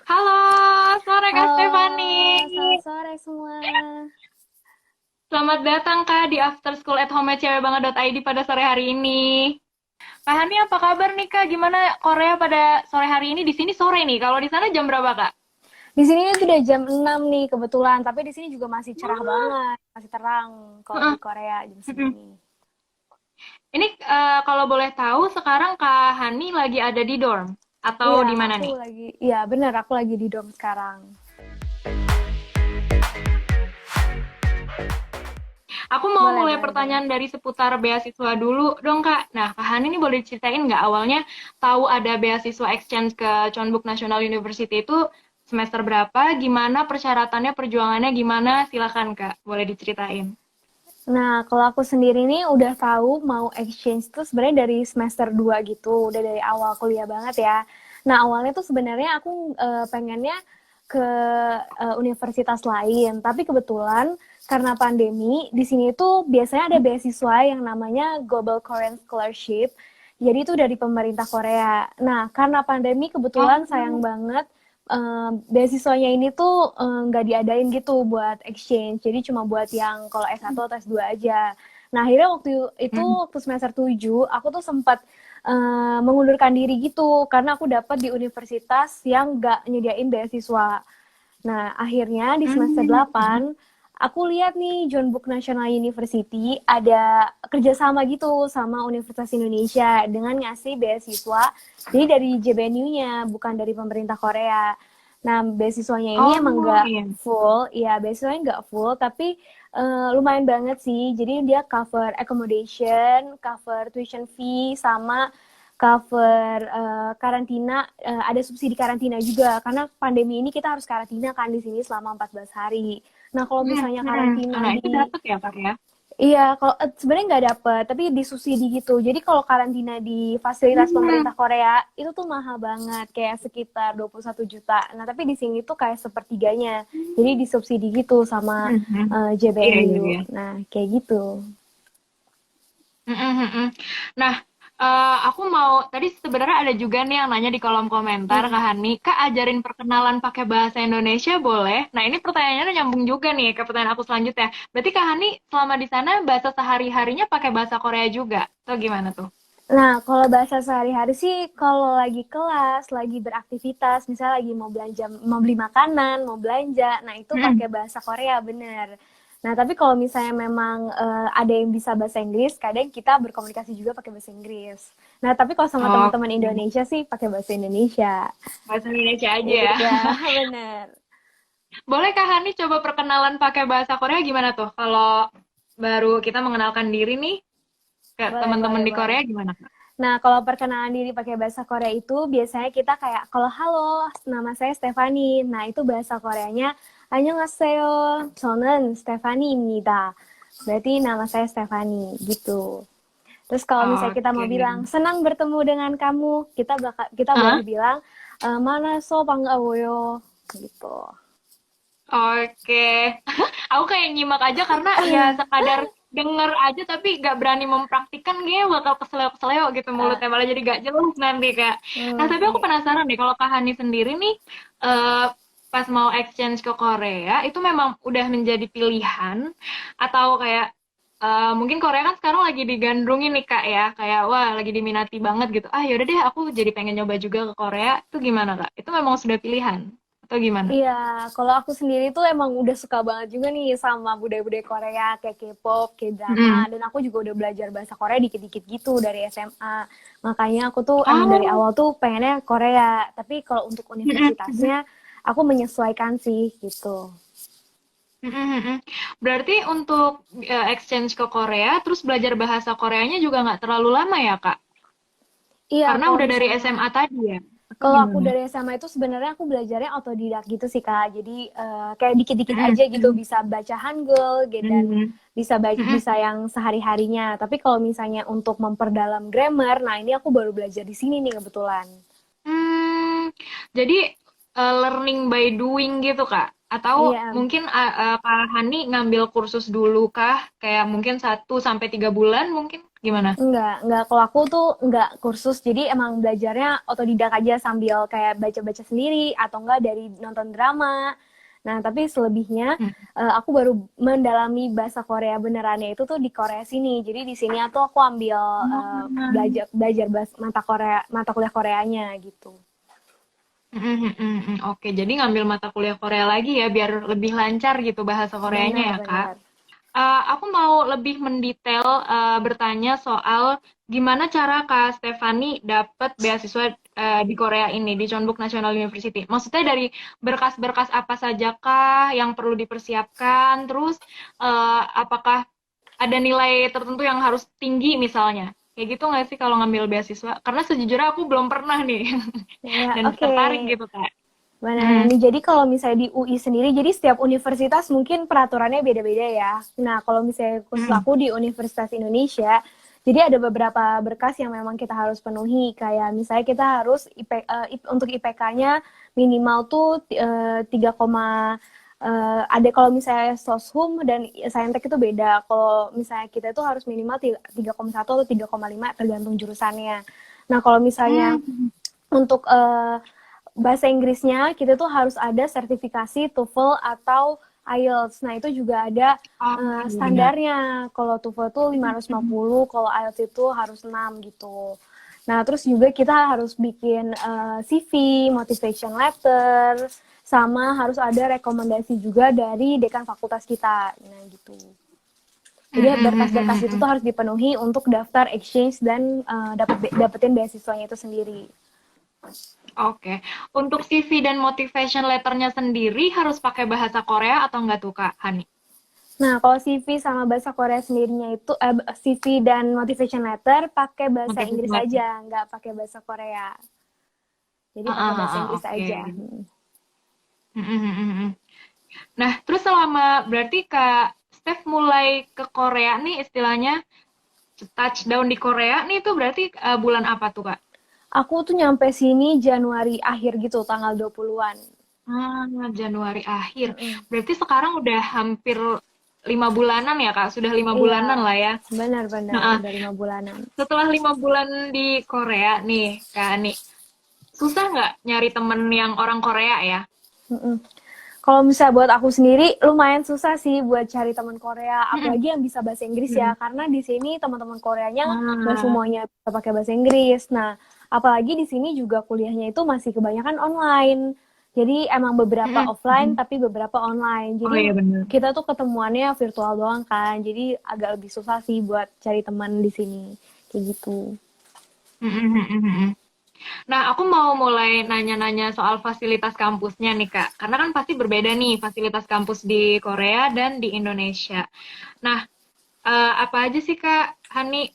Halo, sore Kak Halo, Stefani. selamat sore semua. Selamat datang Kak di After School at Home cewekbanget.id pada sore hari ini. Kak Hani apa kabar nih Kak? Gimana Korea pada sore hari ini? Di sini sore nih. Kalau di sana jam berapa Kak? Di sini sudah jam 6 nih kebetulan, tapi di sini juga masih cerah banget, masih terang kalau di Heeh. Korea jam Mm-mm. segini. Ini kalau boleh tahu sekarang Kak Hani lagi ada di dorm atau Iya, di mana aku nih? lagi, iya benar aku lagi di dorm sekarang. Aku mau Boleh, mulai boleh, boleh. pertanyaan dari seputar beasiswa dulu dong Kak. Nah, Kak Hani ini boleh ceritain nggak awalnya tahu ada beasiswa exchange ke Chonbuk National University itu semester berapa, gimana persyaratannya, perjuangannya gimana? Silakan Kak, boleh diceritain. Nah, kalau aku sendiri nih udah tahu mau exchange tuh sebenarnya dari semester 2 gitu, udah dari awal kuliah banget ya. Nah, awalnya tuh sebenarnya aku pengennya ke universitas lain, tapi kebetulan karena pandemi di sini tuh biasanya ada beasiswa yang namanya Global Korean Scholarship. Jadi itu dari pemerintah Korea. Nah, karena pandemi kebetulan sayang Oh, banget beasiswanya ini tuh nggak diadain gitu buat exchange. Jadi cuma buat yang kalau S1 atau S2 aja. Nah, akhirnya hmm. waktu semester 7 aku tuh sempat mengundurkan diri gitu karena aku dapat di universitas yang nggak nyediain beasiswa. Nah, akhirnya di semester Hmm. 8 aku lihat nih John Book National University ada kerjasama gitu sama Universitas Indonesia dengan ngasih beasiswa jadi dari JBNU-nya bukan dari pemerintah Korea. Nah, beasiswanya ini emang Oh, nggak iya. full, ya beasiswanya nggak full, tapi lumayan banget sih. Jadi dia cover accommodation, cover tuition fee, sama cover karantina, ada subsidi karantina juga karena pandemi ini kita harus karantina kan di sini selama 14 hari. Nah, kalau Hmm, misalnya hmm. karantina Nah, itu di dapat ya Kak ya? iya, kalau sebenarnya nggak dapet, tapi disubsidi gitu. Jadi kalau karantina di fasilitas Hmm. pemerintah Korea itu tuh mahal banget, kayak sekitar 21 juta. Nah, tapi di sini tuh kayak sepertiganya. Jadi disubsidi gitu sama Hmm, hmm. Iya, iya, JBNU. iya. Nah, kayak gitu. Mhm, mhm. Nah, aku mau tadi sebenarnya ada juga nih yang nanya di kolom komentar, Kak Hmm. Hani, Kak ajarin perkenalan pakai bahasa Indonesia boleh? Nah, ini pertanyaannya nyambung juga nih ke pertanyaan aku selanjutnya. Berarti Kak Hani selama di sana bahasa sehari-harinya pakai bahasa Korea juga? Atau gimana tuh? Nah, kalau bahasa sehari-hari sih, kalau lagi kelas, lagi beraktivitas, misalnya lagi mau belanja, mau beli makanan, mau belanja, nah itu pakai Mhm. bahasa Korea, bener. Nah, tapi kalau misalnya memang ada yang bisa bahasa Inggris, kadang kita berkomunikasi juga pakai bahasa Inggris. Nah, tapi kalau sama teman-teman Oke, Indonesia sih pakai bahasa Indonesia. bahasa Indonesia aja ya. Iya, bener. Boleh Kak Hani coba perkenalan pakai bahasa Korea gimana tuh? Kalau baru kita mengenalkan diri nih ke Boleh, teman-teman boleh, di boleh. Korea gimana Kak? Nah, kalau perkenalan diri pakai bahasa Korea itu biasanya kita kayak kalau halo, nama saya Stefani. Nah, itu bahasa Koreanya 안녕하세요. 저는 스테파니입니다. Berarti nama saya Stefani gitu. Terus kalau misalnya kita Oke. mau bilang senang bertemu dengan kamu, kita boleh Hah? bilang mana so bangawoyo gitu. Oke. Aku kayak nyimak aja karena ya sekadar denger aja tapi gak berani mempraktikkan kayaknya bakal keseleo-keseleo gitu Uh, mulutnya malah jadi gak jelas nanti Kak. Nah tapi aku iya. penasaran deh kalau Kak Hani sendiri nih eh, pas mau exchange ke Korea itu memang udah menjadi pilihan atau kayak mungkin Korea kan sekarang lagi digandrungin nih Kak ya kayak wah lagi diminati banget gitu. Ah yaudah deh aku jadi pengen nyoba juga ke Korea. Itu gimana Kak? Itu memang sudah pilihan atau gimana? Iya, kalau aku sendiri tuh emang udah suka banget juga nih sama budaya-budaya Korea kayak K-pop, K-drama, Mm-mm. dan aku juga udah belajar bahasa Korea dikit-dikit gitu dari SMA. Makanya aku tuh emang dari Oh. awal tuh pengennya Korea, tapi kalau untuk Mhm, mhm, universitasnya aku menyesuaikan sih gitu. mhm, mhm. Berarti untuk exchange ke Korea, terus belajar bahasa Koreanya juga nggak terlalu lama ya, Kak? Iya, Karena udah dari SMA tadi ya? Atau kalau aku gimana? dari SMA itu sebenarnya aku belajarnya otodidak gitu sih Kak. Jadi kayak dikit-dikit Mhm, aja gitu mhm, bisa baca Hangul gitu, dan mhm, mhm. bisa yang sehari-harinya. Tapi kalau misalnya untuk memperdalam grammar, nah ini aku baru belajar di sini nih kebetulan. Hmm, jadi learning by doing gitu, Kak? Atau Iya, mungkin Kak Hani ngambil kursus dulu kah? Kayak mungkin 1 sampai 3 bulan mungkin? Gimana? Enggak. Kalau aku tuh enggak kursus, jadi emang belajarnya otodidak aja sambil kayak baca-baca sendiri atau enggak dari nonton drama. Nah, tapi selebihnya Hmm. aku baru mendalami bahasa Korea benerannya itu tuh di Korea sini. Jadi di sini tuh aku ambil belajar belajar mata kuliah Koreanya gitu. Oke, jadi ngambil mata kuliah Korea lagi ya biar lebih lancar gitu bahasa Koreanya ya, Kak. Benar-benar. Aku mau lebih mendetail bertanya soal gimana cara Kak Stefani dapat beasiswa di Korea ini di Jeonbuk National University. Maksudnya dari berkas-berkas apa saja kah yang perlu dipersiapkan? Terus apakah ada nilai tertentu yang harus tinggi misalnya? Kayak gitu nggak sih kalau ngambil beasiswa? Karena sejujurnya aku belum pernah nih Ya, dan oke. tertarik gitu Kak. Benar. Mm. Nih, jadi kalau misalnya di UI sendiri, jadi setiap universitas mungkin peraturannya beda-beda ya. Nah, kalau misalnya khusus Mm. aku di Universitas Indonesia, jadi ada beberapa berkas yang memang kita harus penuhi. Kayak misalnya kita harus untuk IPK-nya minimal tuh 3, ada kalau misalnya Soshum dan Saintek itu beda. Kalau misalnya kita itu harus minimal 3,1 atau 3,5 tergantung jurusannya. Nah, kalau misalnya Mm. untuk bahasa Inggrisnya kita tuh harus ada sertifikasi TOEFL atau IELTS. Nah, itu juga ada Oh, iya benar. standarnya. Kalau TOEFL tuh 550, kalau IELTS itu harus 6 gitu. Nah, terus juga kita harus bikin CV, motivation letter, sama harus ada rekomendasi juga dari dekan fakultas kita. Nah, gitu. Jadi berkas-berkas itu tuh harus dipenuhi untuk daftar exchange dan dapetin beasiswanya itu sendiri. Oke, untuk CV dan motivation letternya sendiri harus pakai bahasa Korea atau enggak tuh Kak Hani? Nah, kalau CV sama bahasa Korea sendirinya itu CV dan motivation letter pakai bahasa Motivation Inggris letter. aja, nggak pakai bahasa Korea. Jadi pakai bahasa Inggris Oke. aja. Nah, terus selama berarti Kak Steph mulai ke Korea nih istilahnya touchdown di Korea nih itu berarti bulan apa tuh Kak? Aku tuh nyampe sini Januari akhir gitu, tanggal 20-an. Januari akhir. Mm-mm. Berarti sekarang udah hampir 5 bulanan ya Kak? Sudah 5 bulanan Iya, lah ya. benar-benar Nah, udah 5 bulanan. setelah 5 bulan di Korea nih Kak Ani, susah nggak nyari temen yang orang Korea ya? Mm-mm. Kalau misalnya buat aku sendiri, lumayan susah sih buat cari teman Korea, Mm-mm. apalagi yang bisa bahasa Inggris ya, Mm-mm. karena di sini teman-teman Koreanya nggak Ah, semuanya bisa pakai bahasa Inggris. Nah, apalagi di sini juga kuliahnya itu masih kebanyakan online. Jadi emang beberapa mm-mm. offline, tapi beberapa online. Oh Jadi iya bener. kita tuh ketemuannya virtual doang kan, jadi agak lebih susah sih buat cari teman di sini, kayak gitu. Nah, aku mau mulai nanya-nanya soal fasilitas kampusnya nih, Kak. Karena kan pasti berbeda nih fasilitas kampus di Korea dan di Indonesia. Nah, apa aja sih, Kak Hani,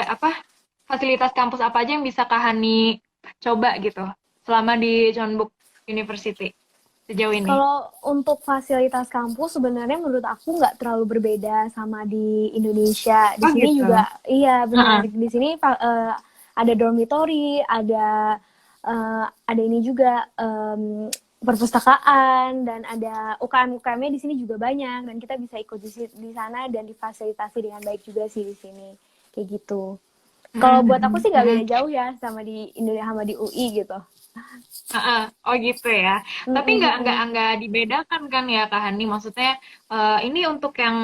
apa fasilitas kampus apa aja yang bisa Kak Hani coba gitu selama di Jeonbuk University sejauh ini? Kalau untuk fasilitas kampus sebenarnya menurut aku nggak terlalu berbeda sama di Indonesia. Di Oh sini gitu. juga, iya benar. Heeh. Di sini ada dormitory, ada ini juga perpustakaan dan ada UKM-UKM-nya di sini juga banyak dan kita bisa ikut di sana dan difasilitasi dengan baik juga sih di sini kayak gitu. Kalau buat aku sih nggak beda jauh ya sama di Indonesia sama di UI gitu. Heeh. Oh gitu ya. Mm, Tapi mm, mm. nggak dibedakan kan ya Kak Hani. Maksudnya ini untuk yang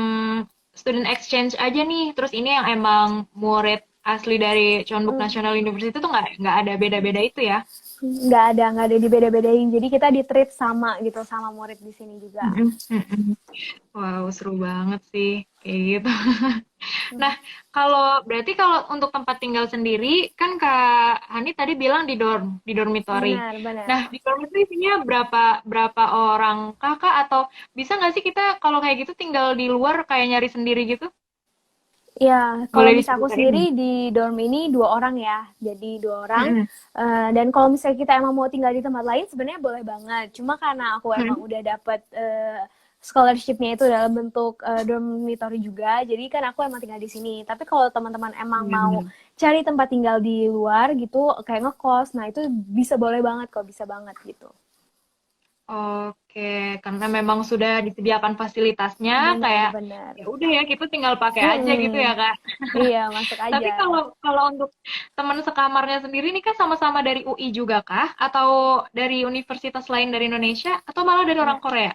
student exchange aja nih. Terus ini yang emang murid asli dari Jeonbuk National University tuh nggak ada beda-beda itu ya. Nggak ada dibeda-bedain, jadi kita di treat sama gitu sama murid di sini juga. Mm-mm, mm-mm. Wow, seru banget sih kayak gitu. Nah, berarti kalau untuk tempat tinggal sendiri, kan Kak Hani tadi bilang di dormitory. Benar-benar. Nah, di dormitory isinya berapa berapa orang kakak atau bisa nggak sih kita kalau kayak gitu tinggal di luar kayak nyari sendiri gitu? Ya, kalau Boleh misalnya aku diceritain sendiri nggak? di dorm ini 2 orang ya, jadi 2 orang. Mm-mm, Dan kalau misalnya kita emang mau tinggal di tempat lain, sebenarnya boleh banget. Cuma karena aku emang mm-mm, udah dapet scholarship-nya itu dalam bentuk dormitory juga, jadi kan aku emang tinggal di sini. Tapi kalau teman-teman emang iya mau benar. cari tempat tinggal di luar gitu, kayak ngekos, nah itu bisa boleh banget kok, bisa banget gitu. Oke, Oke, karena memang sudah disediakan fasilitasnya, kayak Benar-benar. ya udah ya kita tinggal pakai aja gitu ya, Mm-mm. Kak. Iya, masuk Tapi aja. kalau kalau untuk teman sekamarnya sendiri nih kan sama-sama dari UI juga kah? Atau dari universitas lain dari Indonesia? Atau malah dari orang Korea?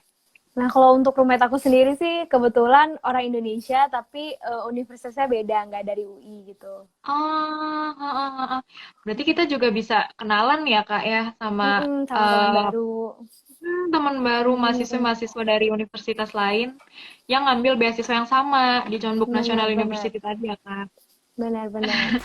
Nah, kalau untuk roommate aku sendiri sih kebetulan orang Indonesia, tapi universitasnya beda, nggak dari UI gitu. Oh, heeh, heeh. Berarti kita juga bisa kenalan ya Kak ya sama Sama teman eh, baru. teman baru Mm-mm. mahasiswa-mahasiswa dari universitas lain yang ngambil beasiswa yang sama di Jeonbuk National Benar-benar. University tadi ya Kak. Benar-benar.